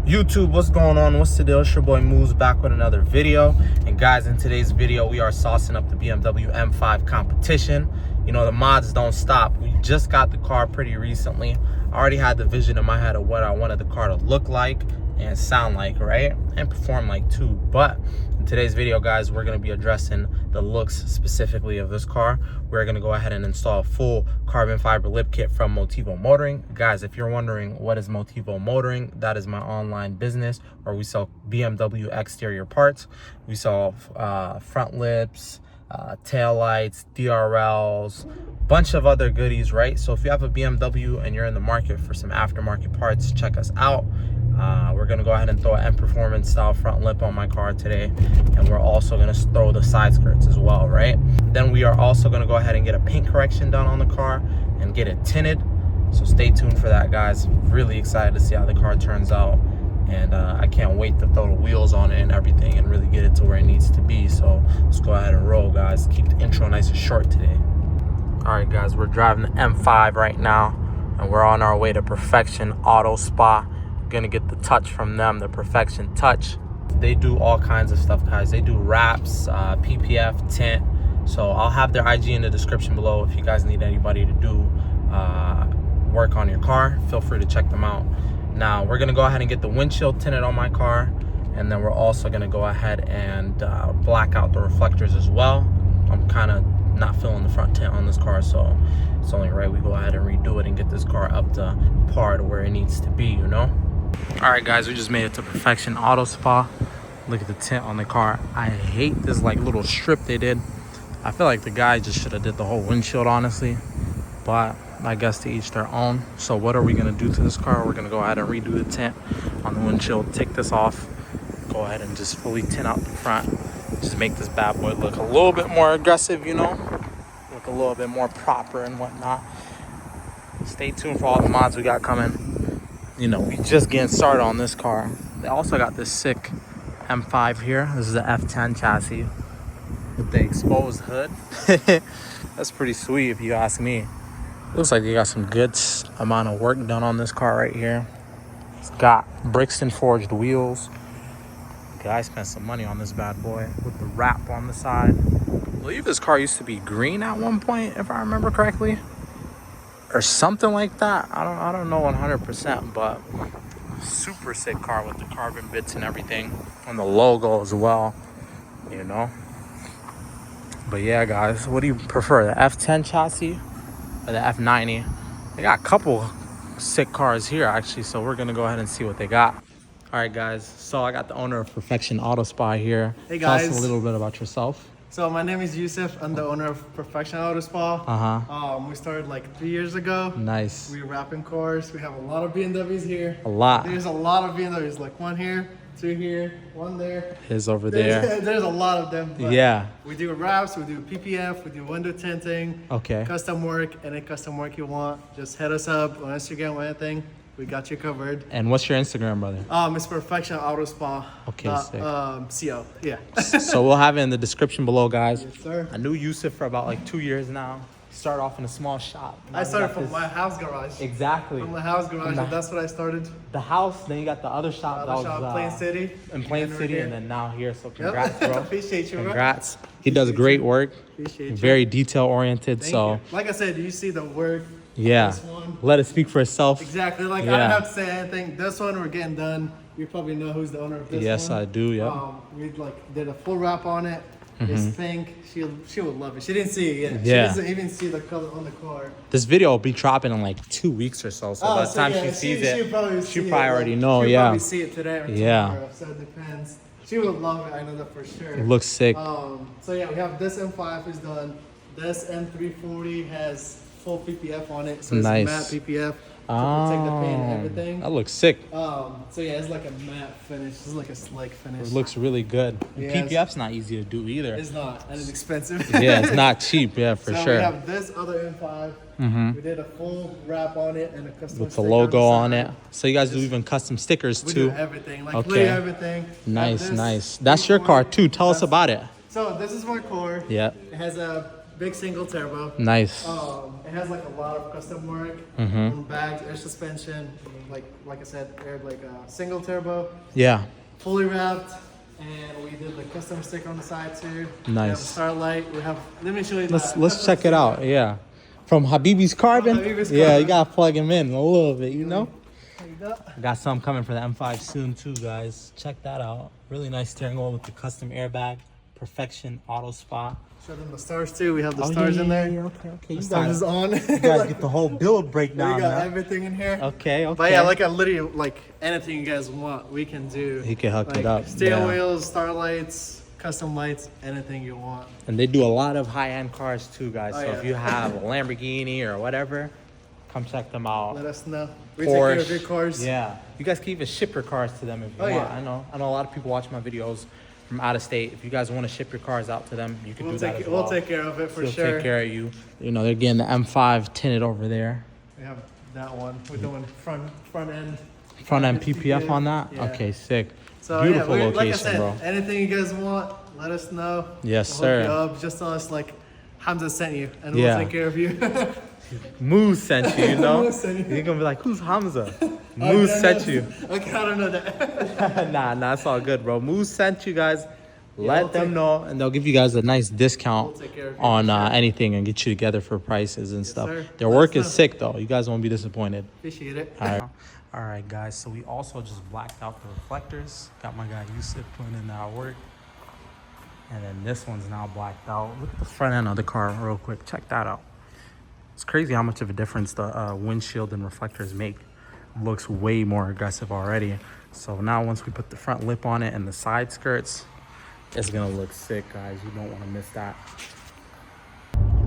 YouTube, what's going on? What's the deal? It's your boy Moose back with another video. And guys, in today's video, we are saucing up the BMW M5 Competition. You know, the mods don't stop. We just got the car pretty recently. I already had the vision in my head of what I wanted the car to look like and sound like, right? And perform like too. But in today's video, guys, we're going to be addressing the looks specifically of this car. We're going to go ahead and install a full carbon fiber lip kit from Motivo Motoring. Guys, if you're wondering what is Motivo Motoring, that is my online business where we sell BMW exterior parts. We sell front lips, tail lights, DRLs, bunch of other goodies, right? So if you have a BMW and you're in the market for some aftermarket parts, check us out. We're gonna go ahead and throw an M Performance style front lip on my car today, and we're also gonna throw the side skirts as well, right? Then we are also gonna go ahead and get a paint correction done on the car and get it tinted. So stay tuned for that, guys. Really excited to see how the car turns out, and I can't wait to throw the wheels on it and everything and really get it to where it needs to be. So let's go ahead and roll, guys. Keep the intro nice and short today. All right, guys, we're driving the M5 right now, and we're on our way to Perfection Auto Spa. Gonna get the touch from them, the Perfection Touch. They do all kinds of stuff, guys. They do wraps, PPF, tint. So I'll have their IG in the description below. If you guys need anybody to do work on your car, feel free to check them out. Now we're gonna go ahead and get the windshield tinted on my car, and then we're also gonna go ahead and black out the reflectors as well. I'm kind of not feeling the front tint on this car, so it's only right we go ahead and redo it and get this car up to par to where it needs to be, you know? All right, guys, we just made it to Perfection Auto Spa. Look at the tint on the car. I hate this like little strip they did. I feel like the guy just should have did the whole windshield, honestly, but I guess to each their own. So what are we gonna do to this car? We're gonna go ahead and redo the tint on the windshield, take this off, go ahead and just fully tint out the front, just make this bad boy look a little bit more aggressive, you know, look a little bit more proper and whatnot. Stay tuned for all the mods we got coming. You know, we just getting started on this car. They also got this sick M5 here. This is the F10 chassis with the exposed hood. That's pretty sweet if you ask me. Looks like they got some good amount of work done on this car right here. It's got Brixton forged wheels. Guy spent some money on this bad boy with the wrap on the side. I believe this car used to be green at one point, if I remember correctly, or something like that. I don't know 100%, but super sick car with the carbon bits and everything, and the logo as well, you know. But yeah, guys, what do you prefer, the F10 chassis or the F90? They got a couple sick cars here actually, so we're gonna go ahead and see what they got. All right, guys, so I got the owner of Perfection Auto Spa here. Hey, guys. Tell us a little bit about yourself. So my name is Yusuf. I'm the owner of Perfection Auto Spa. We started like 3 years ago. Nice. We're wrapping cars. We have a lot of BMWs here. A lot. There's a lot of BMWs, like one here, two here, one there. His over there. There's a lot of them. Yeah. We do wraps, we do PPF, we do window tinting. Okay. Custom work, any custom work you want, just hit us up on Instagram or anything. We got you covered. And what's your Instagram, brother? It's Perfection Auto Spa. Okay, sick. CO, yeah. So we'll have it in the description below, guys. Yes, sir. I knew Yusuf for about like 2 years now. Started off in a small shop. Now I started got from this- my house garage. Exactly. From the house garage, and that's what I started. The house, then you got the other shop. Other shop, Plain City. In Plain And we're City, here. and then now here. So congrats, bro. Appreciate you, bro. Congrats. He does great work. Appreciate you. Very detail oriented. Thank So you. Like I said, you see the work. yeah, This one. let it speak for itself. Exactly. Like I Yeah. don't have to say anything. This one we're getting done. You probably know who's the owner of this one. Yes, I do. Yep. We like did a full wrap on it. It's pink. She would love it. She didn't see it yet. Yeah. She doesn't even see the color on the car. This video will be dropping in like 2 weeks or so. So by the time she sees it, she'll probably she see probably it. already know. She'll Yeah. probably see it today or Yeah. tomorrow. So it depends. She would love it. I know that for sure. It looks sick. So yeah, we have this M5 is done. This M340 has full PPF on it. So it's Nice. matte PPF to protect the paint and everything. That looks sick. So yeah, it's like a matte finish. It's like a slick finish. It looks really good. And Yes. PPF's not easy to do either. It's not, and it's expensive. Yeah, it's not cheap. Yeah, for so sure. we have this other M5. We did a full wrap on it and a custom With the sticker logo on the it. side. So you guys do even custom stickers We too. do everything, like Okay. literally everything. Nice, Have this nice. That's your car too. Tell us That's- about it. So this is my car. Yeah. It has a big single turbo. Nice. It has like a lot of custom work Mm-hmm. on bags, air suspension, like I said, aired like a single turbo, Yeah. fully wrapped, and we did the custom stick on the side too. We have a Nice. starlight. We have. Let me show you. Let's check it out. Yeah. From Habibi's Carbon. Habibi's Yeah, Carbon. you gotta plug him in a little bit, you know. There you go. Got some coming for the M5 soon too, guys. Check that out. Really nice steering wheel with the custom airbag, perfection auto spot. Show them the stars too. We have the stars in there. Yeah, okay. The stars is on. You guys get the whole build breakdown. We got man. everything in here. Okay. But yeah, like I literally like anything you guys want, we can do. He can hook like, it up. Steering Yeah. wheels, starlights, custom lights, anything you want. And they do a lot of high-end cars too, guys. Oh, so yeah. if you have a Lamborghini or whatever, come check them out. Let us know. We take care of your cars. Yeah. You guys can even ship your cars to them if you Oh, want. yeah. I know a lot of people watch my videos from out of state. If you guys want to ship your cars out to them, you can do that as well. We'll take care of it for They'll sure. take care of you. You know, they're getting the M5 tinted over there. We have that one. We're doing front end. Front end PPF on that? Yeah. Okay, sick. So Beautiful yeah, location, like I said, bro. anything you guys want, let us know. Yes, We'll hook sir. you up. Just tell us like Hamza sent you, and Yeah. we'll take care of you. Moose sent you, you know? Moose sent you. You're going to be like, who's Hamza? Moose sent you. Okay, I don't know that. Nah, it's all good, bro. Moose sent you guys. we'll Let them know, and they'll give you guys a nice discount We'll take care of you. on anything and get you together for prices and stuff. sir. Their Let work us is know. sick, though. You guys won't be disappointed. Appreciate it. All right, guys. So we also just blacked out the reflectors. Got my guy Yusuf putting in that work. And then this one's now blacked out. Look at the front end of the car real quick. Check that out. It's crazy how much of a difference the windshield and reflectors make. Looks way more aggressive already. So now once we put the front lip on it and the side skirts, it's gonna look sick, guys. You don't want to miss that.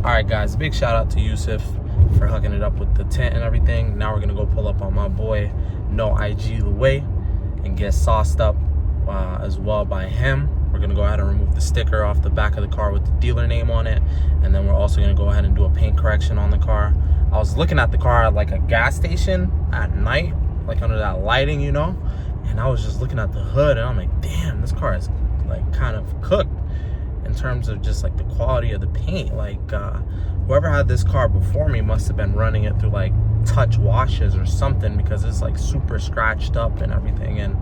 All right, guys, big shout out to Yusuf for hooking it up with the tint and everything. Now we're gonna go pull up on my boy No IG the Way and get sauced up as well by him. We're gonna go ahead and remove the sticker off the back of the car with the dealer name on it, and then we're also gonna go ahead and do a paint correction on the car. I was looking at the car at like a gas station at night, like under that lighting, you know, and I was just looking at the hood and I'm like, damn, this car is like kind of cooked in terms of just like the quality of the paint. Like whoever had this car before me must have been running it through like touch washes or something, because it's like super scratched up and everything, and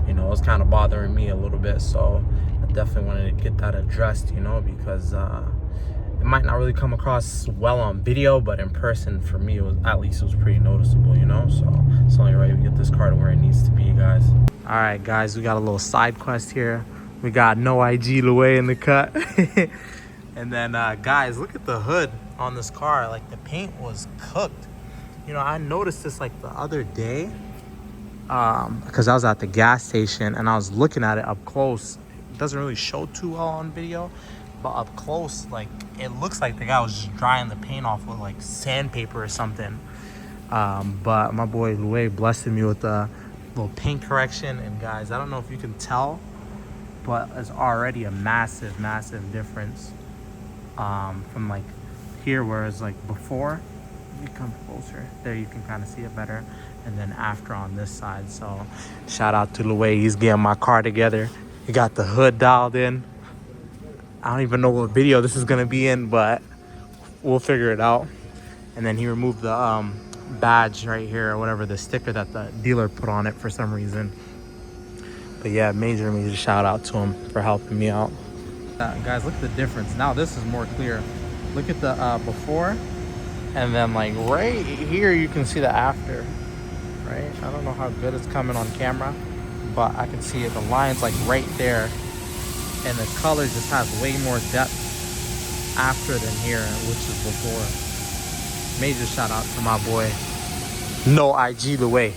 you know, it's kind of bothering me a little bit. So I definitely wanted to get that addressed, you know, because it might not really come across well on video, but in person for me, it was pretty noticeable, you know. So it's only right we get this car to where it needs to be, guys. All right, guys, we got a little side quest here. We got No IG Louay in the cut. And then guys, look at the hood on this car. Like the paint was cooked. You know, I noticed this like the other day because I was at the gas station and I was looking at it up close. It doesn't really show too well on video, but up close, like it looks like the guy was just drying the paint off with like sandpaper or something. But my boy Louay blessed me with a little paint correction, and guys, I don't know if you can tell, but it's already a massive difference from like here, where it's like before. You come closer there, you can kind of see it better, and then after on this side. So shout out to Louay, he's getting my car together. He got the hood dialed in. I don't even know what video this is gonna be in, but we'll figure it out. And then he removed the badge right here, or whatever, the sticker that the dealer put on it for some reason. But yeah, major shout out to him for helping me out. Guys, look at the difference. Now this is more clear. Look at the before, and then like right here you can see the after, right? I don't know how good it's coming on camera, but I can see it. The line's like right there, and the color just has way more depth after than here, which is before. Major shout out to my boy No IG the Way,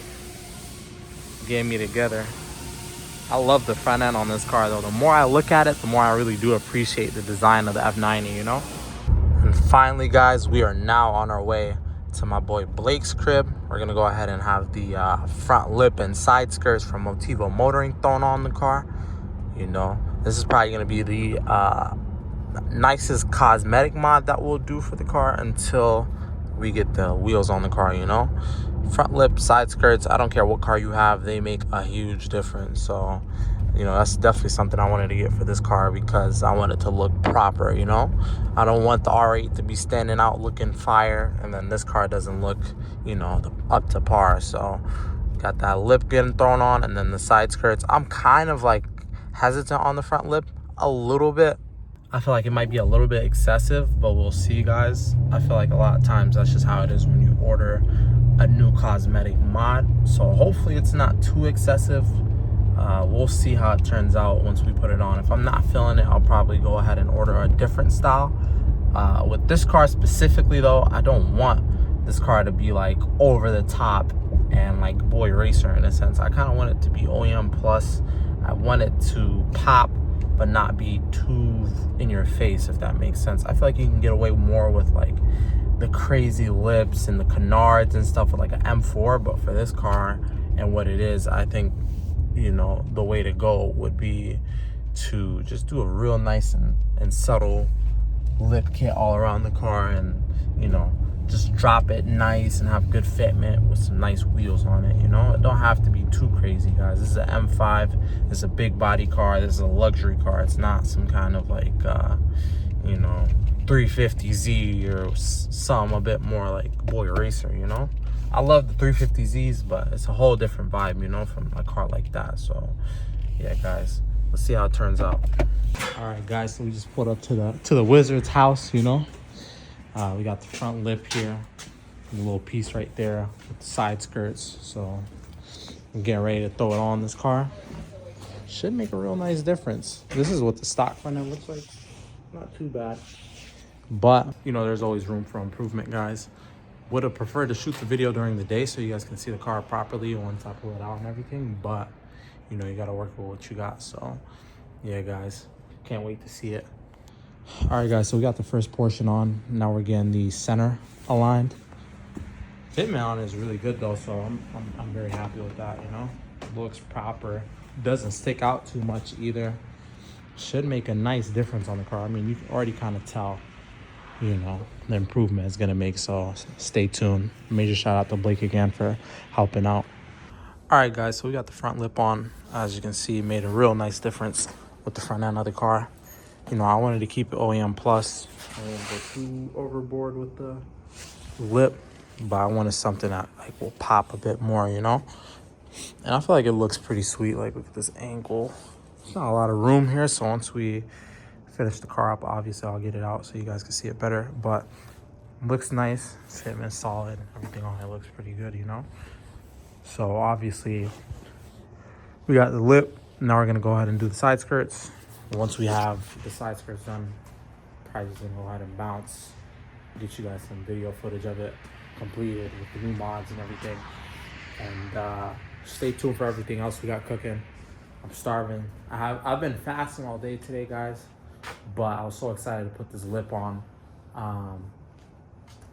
getting me together. I love the front end on this car though. The more I look at it, the more I really do appreciate the design of the F90, you know? And finally, guys, we are now on our way to my boy Blake's crib. We're gonna go ahead and have the front lip and side skirts from Motivo Motoring thrown on the car. You know, this is probably gonna be the nicest cosmetic mod that we'll do for the car until we get the wheels on the car, you know? Front lip, side skirts, I don't care what car you have, they make a huge difference. So you know, that's definitely something I wanted to get for this car because I want it to look proper, you know. I don't want the R8 to be standing out looking fire, and then this car doesn't look, you know, up to par. So got that lip getting thrown on, and then the side skirts. I'm kind of like hesitant on the front lip a little bit. I feel like it might be a little bit excessive, but we'll see, guys. I feel like a lot of times that's just how it is when you order a new cosmetic mod. So hopefully it's not too excessive. We'll see how it turns out once we put it on. If I'm not feeling it, I'll probably go ahead and order a different style. With this car specifically though, I don't want this car to be like over the top and like boy racer in a sense. I kind of want it to be OEM plus. I want it to pop but not be too in your face, if that makes sense. I feel like you can get away more with like the crazy lips and the canards and stuff with like an M4, but for this car and what it is, I think, you know, the way to go would be to just do a real nice and subtle lip kit all around the car, and, you know, just drop it nice and have good fitment with some nice wheels on it. You know, it don't have to be too crazy, guys. This is an M5. It's a big body car. This is a luxury car. It's not some kind of like you know, 350Z or some a bit more like boy racer, you know. I love the 350Zs, but it's a whole different vibe, you know, from a car like that. So yeah, guys, let's see how it turns out. All right, guys, so we just pulled up to the Wizard's house, you know. We got the front lip here, a little piece right there with the side skirts. So I'm getting ready to throw it on this car. Should make a real nice difference. This is what the stock front end looks like. Not too bad. But, you know, there's always room for improvement, guys. Would have preferred to shoot the video during the day so you guys can see the car properly once I pull it out and everything. But, you know, you got to work with what you got. So, yeah, guys, can't wait to see it. All right, guys, so we got the first portion on. Now we're getting the center aligned. Fitment on is really good though, so I'm very happy with that. You know, looks proper, doesn't stick out too much either. Should make a nice difference on the car. I mean, you can already kind of tell, you know, the improvement is gonna make. So stay tuned. Major shout out to Blake again for helping out. All right, guys, so we got the front lip on. As you can see, it made a real nice difference with the front end of the car. You know, I wanted to keep it OEM plus. I didn't go too overboard with the lip, but I wanted something that like will pop a bit more, you know. And I feel like it looks pretty sweet. Like, look at this angle. There's not a lot of room here, so once we finish the car up, obviously I'll get it out so you guys can see it better. But it looks nice. Fitment solid. Everything on it looks pretty good, you know. So obviously we got the lip. Now we're gonna go ahead and do the side skirts. Once we have the side skirts done, probably just gonna go ahead and bounce, get you guys some video footage of it completed with the new mods and everything. And stay tuned for everything else we got cooking. I'm starving. I've been fasting all day today, guys, but I was so excited to put this lip on.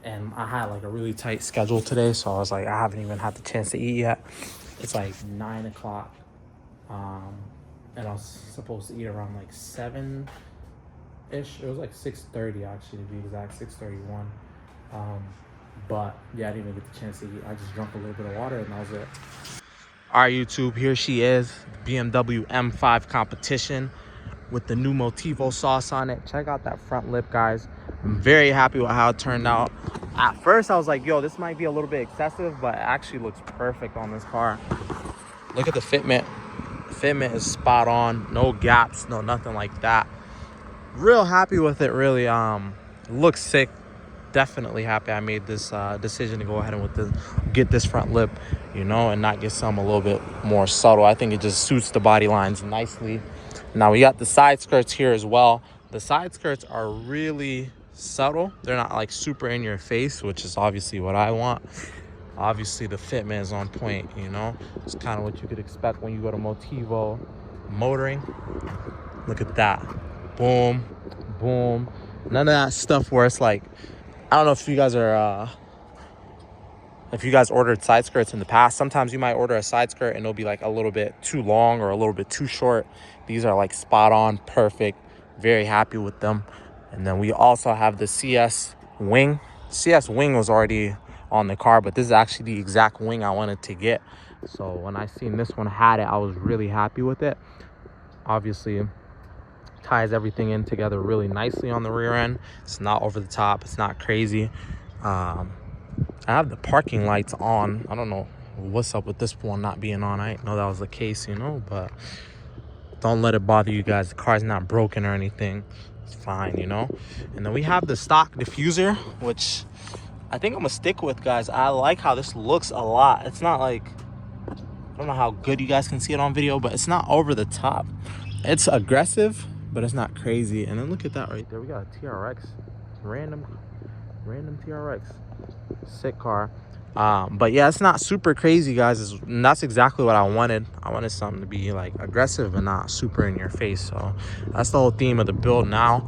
And I had like a really tight schedule today, so I was like, I haven't even had the chance to eat yet. It's like 9 o'clock. And I was supposed to eat around like 7-ish. It was like 6:30 actually, to be exact, 6:31. But yeah, I didn't even get the chance to eat. I just drank a little bit of water and that was it. All right, YouTube, here she is, the BMW M5 Competition with the new Motivo sauce on it. Check out that front lip, guys. I'm very happy with how it turned out. At first, I was like, yo, this might be a little bit excessive, but it actually looks perfect on this car. Look at the fitment. Fitment is spot on, no gaps, no nothing like that. Real happy with it, really. Looks sick. Definitely happy I made this decision to go ahead and get this front lip, you know, and not get some a little bit more subtle. I think it just suits the body lines nicely. Now we got the side skirts here as well. The side skirts are really subtle. They're not like super in your face, which is obviously what I want. Obviously the fitment is on point, you know. It's kind of what you could expect when you go to Motivo motoring. Look at that. Boom, boom. None of that stuff where it's like, I don't know if you guys are if you guys ordered side skirts in the past. Sometimes you might order a side skirt and it'll be like a little bit too long or a little bit too short. These are like spot on, perfect. Very happy with them. And then we also have the CS wing. CS wing was already on the car, but this is actually the exact wing I wanted to get. So when I seen this one had it, I was really happy with it. Obviously ties everything in together really nicely on the rear end. It's not over the top, it's not crazy. I have the parking lights on. I don't know what's up with this one not being on. I didn't know that was the case, you know, but don't let it bother you guys. The car's not broken or anything. It's fine, you know. And then we have the stock diffuser, which I think I'm gonna stick with, guys. I like how this looks a lot. It's not like, I don't know how good you guys can see it on video, but it's not over the top. It's aggressive, but it's not crazy. And then look at that right there. We got a TRX, random TRX, sick car. But yeah, it's not super crazy, guys. And that's exactly what I wanted. I wanted something to be like aggressive but not super in your face. So that's the whole theme of the build now,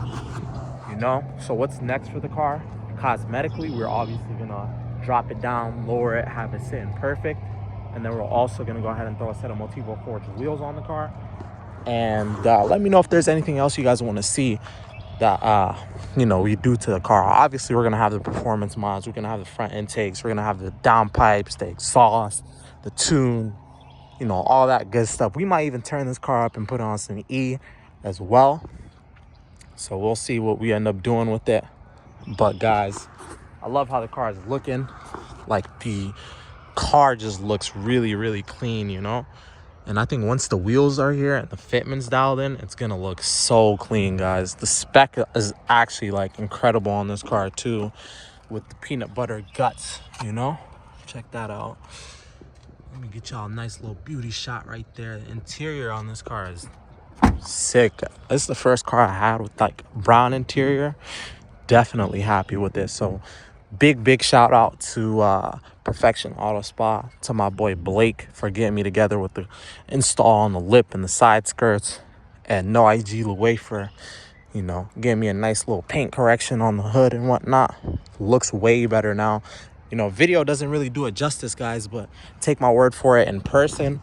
you know. So what's next for the car? Cosmetically, we're obviously gonna drop it down, lower it, have it sitting perfect, and then we're also gonna go ahead and throw a set of Motivo Forge wheels on the car. And let me know if there's anything else you guys want to see that you know, we do to the car. Obviously we're gonna have the performance mods, we're gonna have the front intakes, we're gonna have the downpipes, the exhaust, the tune, you know, all that good stuff. We might even turn this car up and put on some E as well, so we'll see what we end up doing with it. But guys, I love how the car is looking. Like, the car just looks really, really clean, you know. And I think once the wheels are here and the fitment's dialed in, it's gonna look so clean, guys. The spec is actually like incredible on this car too, with the peanut butter guts, you know. Check that out. Let me get y'all a nice little beauty shot right there. The interior on this car is sick. This is the first car I had with like brown interior. Definitely happy with this. So big shout out to Perfection Auto Spa, to my boy Blake for getting me together with the install on the lip and the side skirts, and No IG Louay for, you know, getting me a nice little paint correction on the hood and whatnot. Looks way better now. You know, video doesn't really do it justice, guys, but take my word for it, in person,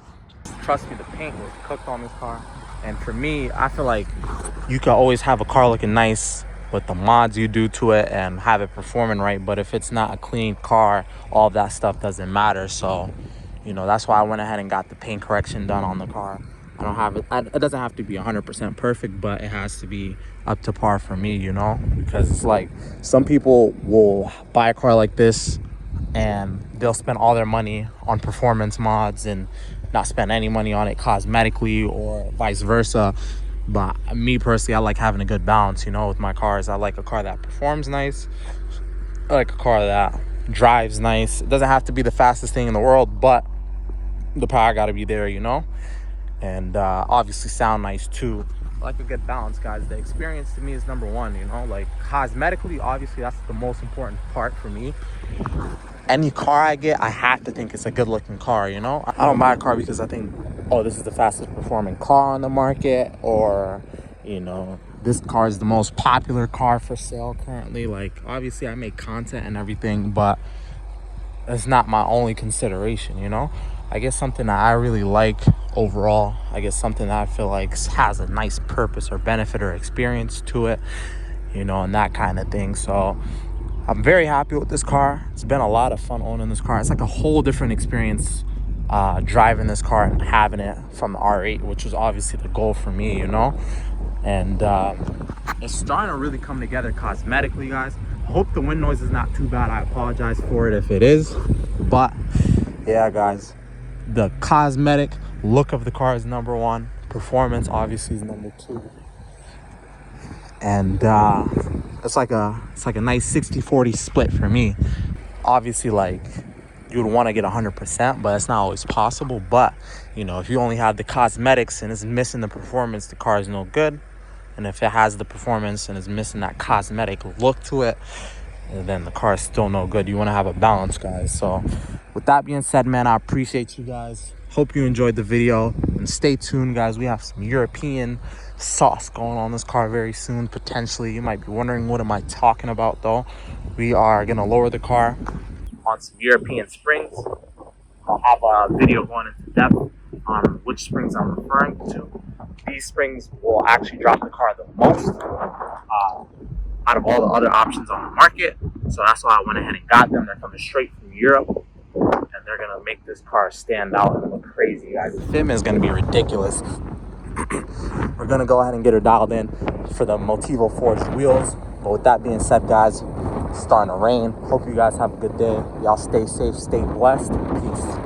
trust me, the paint was cooked on this car. And for me, I feel like you can always have a car looking nice with the mods you do to it and have it performing right, but if it's not a clean car, all of that stuff doesn't matter. So, you know, that's why I went ahead and got the paint correction done on the car. I don't have it, it doesn't have to be 100% perfect, but it has to be up to par for me, you know, because it's like some people will buy a car like this and they'll spend all their money on performance mods and not spend any money on it cosmetically, or vice versa. But me personally, I like having a good balance, you know, with my cars. I like a car that performs nice. I like a car that drives nice. It doesn't have to be the fastest thing in the world, but the power got to be there, you know. And obviously sound nice too. I like a good balance, guys. The experience to me is number one, you know. Like, cosmetically, obviously that's the most important part for me. Any car I get, I have to think it's a good looking car, you know. I don't buy a car because I think, oh, this is the fastest performing car on the market, or, you know, this car is the most popular car for sale currently. Like, obviously I make content and everything, but it's not my only consideration, you know. I guess something that I really like overall, I guess something that I feel like has a nice purpose or benefit or experience to it, you know, and that kind of thing. So I'm very happy with this car. It's been a lot of fun owning this car. It's like a whole different experience driving this car and having it from the R8, which was obviously the goal for me, you know. And it's starting to really come together cosmetically, guys. I hope the wind noise is not too bad. I apologize for it if it is. But yeah, guys, the cosmetic look of the car is number one. Performance obviously is number two. And it's like a nice 60-40 split for me. Obviously, like, you would want to get 100%, but it's not always possible. But, you know, if you only have the cosmetics and it's missing the performance, the car is no good. And if it has the performance and is missing that cosmetic look to it, then the car is still no good. You want to have a balance, guys. So with that being said, man, I appreciate you guys. Hope you enjoyed the video, and stay tuned, guys. We have some European sauce going on this car very soon, potentially. You might be wondering, what am I talking about, though? We are going to lower the car on some European springs. I'll have a video going into depth on which springs I'm referring to. These springs will actually drop the car the most out of all the other options on the market. So that's why I went ahead and got them. They're coming straight from Europe, and they're gonna make this car stand out and look crazy, guys. The fitment is gonna be ridiculous. We're gonna go ahead and get her dialed in for the Motivo forged wheels. But with that being said, guys, it's starting to rain. Hope you guys have a good day. Y'all stay safe, stay blessed. Peace.